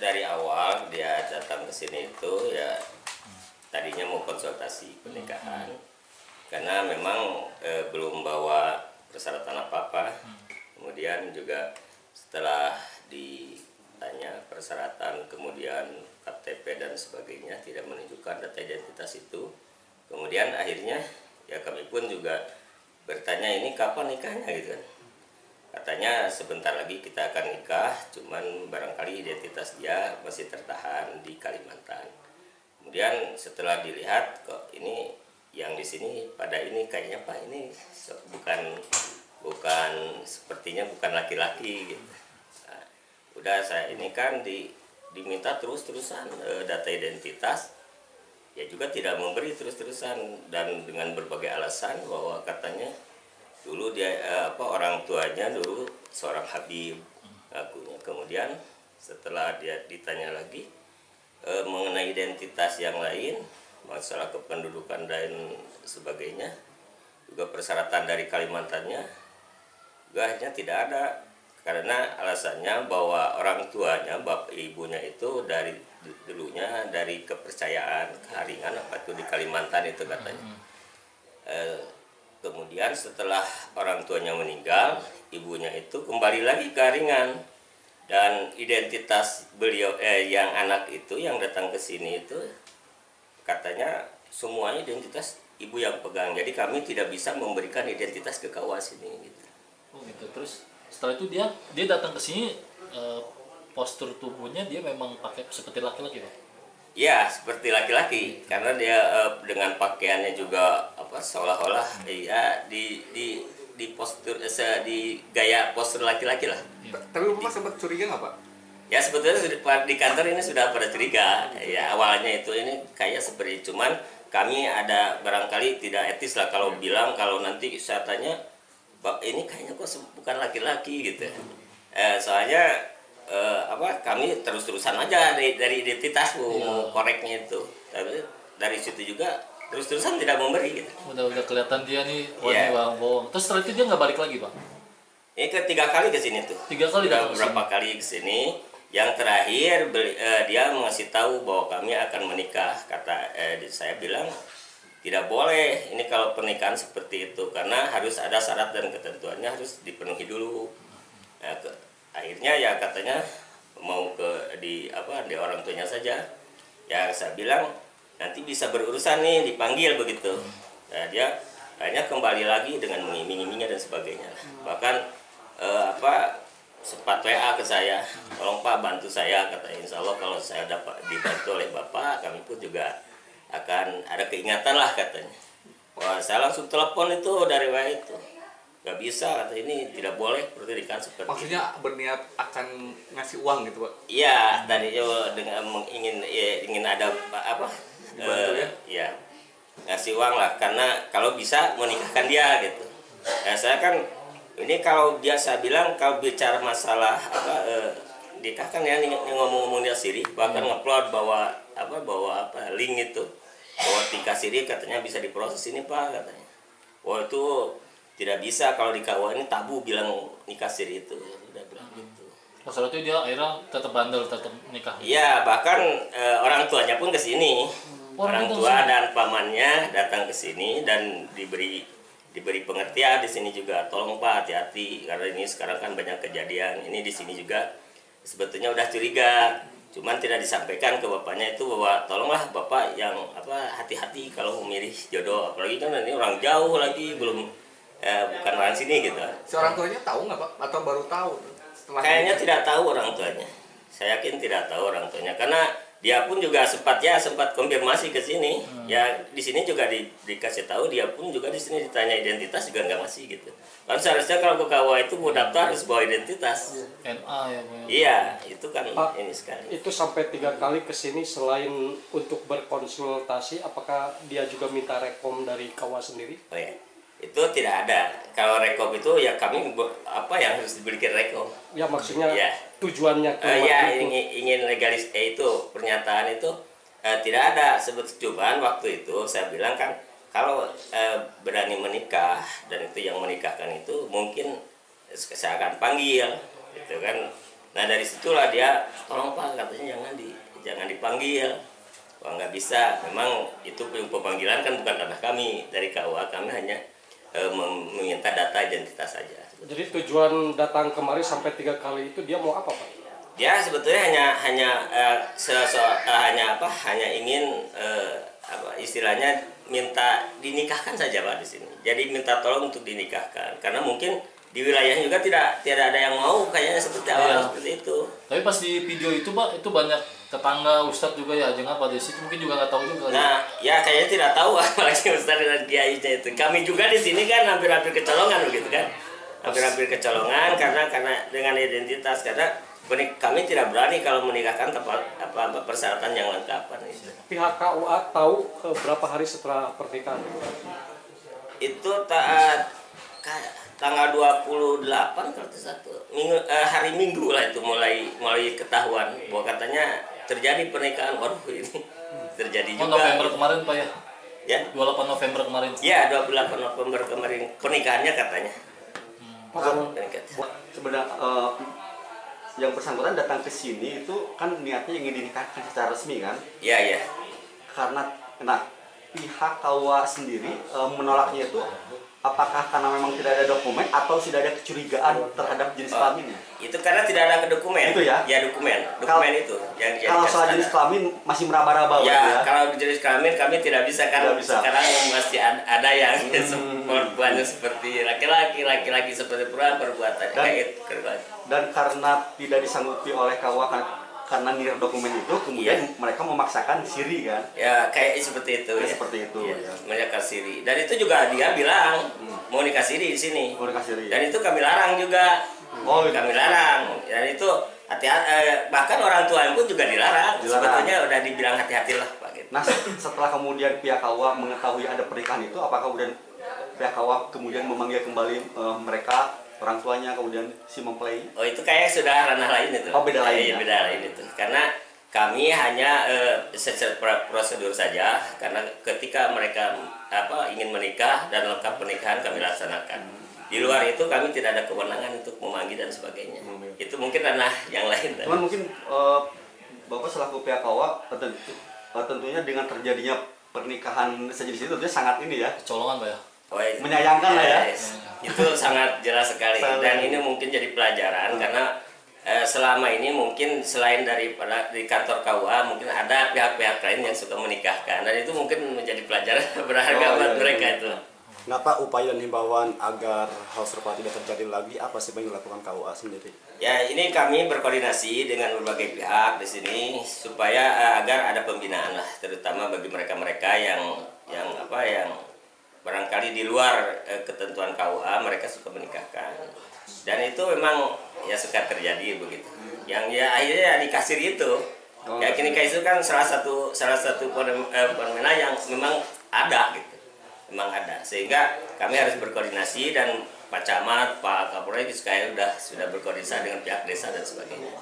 dari awal dia datang ke sini itu ya tadinya mau konsultasi pernikahan karena memang belum bawa persyaratan apa-apa. Kemudian juga setelah ditanya persyaratan, kemudian KTP dan sebagainya tidak menunjukkan data identitas itu. Kemudian akhirnya ya kami pun juga bertanya ini kapan nikahnya gitu kan. Katanya sebentar lagi kita akan nikah, cuman barangkali identitas dia masih tertahan di Kalimantan. Kemudian setelah dilihat kok ini yang di sini pada ini kayaknya Pak ini bukan sepertinya bukan laki-laki gitu. Nah, udah saya ini kan diminta terus-terusan data identitas, ya juga tidak memberi terus-terusan dan dengan berbagai alasan bahwa katanya dulu dia orang tuanya dulu seorang Habib akunya. Kemudian setelah dia ditanya lagi mengenai identitas yang lain, masalah kependudukan dan sebagainya, juga persyaratan dari Kalimantannya juga akhirnya tidak ada karena alasannya bahwa orang tuanya bapak ibunya itu dari dulunya dari kepercayaan keharingan apa itu di Kalimantan itu katanya. Kemudian setelah orang tuanya meninggal, ibunya itu kembali lagi ke Haringan dan identitas beliau yang anak itu yang datang ke sini itu katanya semuanya identitas ibu yang pegang. Jadi kami tidak bisa memberikan identitas ke kawas ini gitu. Oh gitu. Terus setelah itu dia datang ke sini, postur tubuhnya dia memang pakai seperti laki-laki, Pak? Ya, seperti laki-laki karena dia dengan pakaiannya juga seolah-olah ya di postur di gaya postur laki-laki lah. Tapi Bapak sempat curiga nggak Pak? Ya sebetulnya di kantor ini sudah pada curiga. Ya awalnya itu ini kayak seperti cuman kami ada barangkali tidak etis lah kalau bilang kalau nanti saya tanya ini kayaknya kok bukan laki-laki gitu. Soalnya kami terus-terusan aja dari identitas mau koreknya itu, tapi dari situ juga terus-terusan tidak memberi gitu. Udah kelihatan dia nih ini bohong. Terus setelah itu dia nggak balik lagi, Pak? Ini ketiga kali ke sini tuh. 3 kali datang ke sini. Berapa kali ke sini? Yang terakhir dia mengasih tahu bahwa kami akan menikah. Kata saya bilang tidak boleh ini kalau pernikahan seperti itu karena harus ada syarat dan ketentuannya harus dipenuhi dulu. Nah, akhirnya ya katanya mau di orang tuanya saja. Ya saya bilang nanti bisa berurusan nih dipanggil begitu. Nah, dia akhirnya kembali lagi dengan mengiming-imingnya dan sebagainya. Bahkan sempat WA ke saya, tolong Pak bantu saya, katanya insya Allah kalau saya dapat dibantu oleh Bapak kami pun juga akan ada keingatan lah katanya. Wah saya langsung telepon itu dari WA itu. Gak bisa, kata ini tidak boleh pernikahan seperti maksudnya itu. Berniat akan ngasih uang gitu Pak? Iya, tadi dengan ingin ada dibantu ya ngasih uang lah karena kalau bisa menikahkan dia gitu. Nah saya kan ini kalau dia saya bilang kalau bicara masalah nikahkan ya ngomong-ngomong dia siri bahkan ngupload bawa link itu bahwa nikah siri katanya bisa diproses ini Pak katanya. Wah itu tidak bisa kalau di KUA ini tabu bilang nikah siri itu, udah bilang gitu. Masalah itu dia akhirnya tetap bandel, tetap nikah. Iya, bahkan orang tuanya pun ke sini. Orang tua dan pamannya datang ke sini dan diberi pengertian di sini juga. Tolong Pak hati-hati karena ini sekarang kan banyak kejadian. Ini di sini juga sebetulnya udah curiga. Cuman tidak disampaikan ke bapaknya itu bahwa tolonglah Bapak yang hati-hati kalau memilih jodoh. Apalagi kan ini orang jauh lagi belum bukan orang sini gitu. Si orang tuanya tahu nggak Pak? Atau baru tahu? Kayaknya tidak tahu orang tuanya. Saya yakin tidak tahu orang tuanya karena dia pun juga sempat konfirmasi ke sini. Ya di sini juga dikasih tahu dia pun juga di sini ditanya identitas juga nggak ngasih gitu. Kan seharusnya kalau ke KUA itu mau daftar harus bawa identitas. NA ya Pak. Iya, itu kan Pak, ini sekali. Itu sampai 3 kali ke sini selain untuk berkonsultasi, apakah dia juga minta rekom dari KUA sendiri? Oh ya. Itu tidak ada. Kalau rekom itu ya kami yang harus diberikan rekom. Ya maksudnya ya. Tujuannya ingin legalis itu pernyataan itu tidak ada. Cuman waktu itu saya bilang kan kalau berani menikah dan itu yang menikahkan itu mungkin saya akan panggil gitu kan. Nah dari situlah dia, tolong Pak, katanya jangan dipanggil. Wah nggak bisa, memang itu pemanggilan kan bukan ranah kami dari KUA, kami hanya meminta data identitas saja. Jadi tujuan datang kemari sampai 3 kali itu dia mau apa Pak? Dia sebetulnya hanya ingin istilahnya minta dinikahkan saja Pak di sini. Jadi minta tolong untuk dinikahkan, karena mungkin di wilayahnya juga tidak ada yang mau kayaknya seperti awal seperti itu. Tapi pas di video itu Pak, itu banyak tetangga Ustadz juga ya, jangan pada situ mungkin juga nggak tahu juga. Nah, ya kayaknya tidak tahu apalagi Ustadz dan kiainya itu. Kami juga di sini kan hampir-hampir kecolongan begitu kan. Hampir-hampir kecolongan karena dengan identitas, karena kami tidak berani kalau menikahkan tanpa persyaratan yang lengkap itu. Pihak KUA tahu berapa hari setelah pernikahan? Itu tanggal 28 kalau satu hari Minggu lah itu mulai ketahuan bahwa katanya terjadi pernikahan. Waduh, ini terjadi juga. November kemarin Pak ya? Ya. 28 November kemarin. Ya, 28 November kemarin pernikahannya katanya. Sebenarnya yang bersangkutan datang ke sini itu kan niatnya ingin dinikahkan secara resmi kan? Iya, iya. Karena pihak KUA sendiri menolaknya itu apakah karena memang tidak ada dokumen atau tidak ada kecurigaan terhadap jenis kelaminnya? Itu karena tidak ada dokumen. Itu ya? Ya, dokumen itu yang kalau soal jenis kelamin masih meraba-raba ya, kalau jenis kelamin kami tidak bisa karena sekarang masih ada yang perempuannya seperti laki-laki seperti perbuatan dan karena tidak disanggupi oleh KUA karena niat dokumen itu kemudian mereka memaksakan siri kan? Ya kayak seperti itu ya. Seperti itu ya. Menikah siri. Dan itu juga dia bilang mau nikah siri di sini. Mau nikah siri. Dan itu kami larang juga. Kami larang. Dan itu hati-hati, bahkan orang tua pun juga dilarang. Sebetulnya udah dibilang hati-hatilah Pak gitu. Nah, setelah kemudian pihak KUA mengetahui ada pernikahan itu, apakah kemudian pihak KUA kemudian memanggil kembali mereka, orang tuanya, kemudian si mempelai? Oh, itu kayak sudah ranah lain itu. Oh, beda lain. Iya, beda lain itu. Karena kami hanya secara prosedur saja, karena ketika mereka ingin menikah dan lengkap pernikahan kami laksanakan. Di luar itu kami tidak ada kewenangan untuk memanggil dan sebagainya. Itu mungkin ranah yang lain. Cuman mungkin Bapak selaku pihak KUA tentunya dengan terjadinya pernikahan saja di situ tentunya sangat ini ya. Kecolongan Pak ya? Menyayangkan lah ya. Itu sangat jelas sekali. Dan ini mungkin jadi pelajaran karena selama ini mungkin selain di kantor KUA mungkin ada pihak-pihak lain yang suka menikahkan, dan itu mungkin menjadi pelajaran berharga buat mereka itu. Nah Pak, upaya dan himbauan agar hal serupa tidak terjadi lagi apa sih yang dilakukan KUA sendiri? Ya, ini kami berkoordinasi dengan berbagai pihak di sini supaya agar ada pembinaan lah, terutama bagi mereka-mereka yang barangkali di luar ketentuan KUA mereka suka menikahkan. Dan itu memang ya suka terjadi begitu. Yang ya akhirnya dikasir itu. Ya nikah itu kan salah satu fenomena yang memang ada gitu. Memang ada, sehingga kami harus berkoordinasi dan Pak Camat, Pak Kapolres sudah berkoordinasi dengan pihak desa dan sebagainya.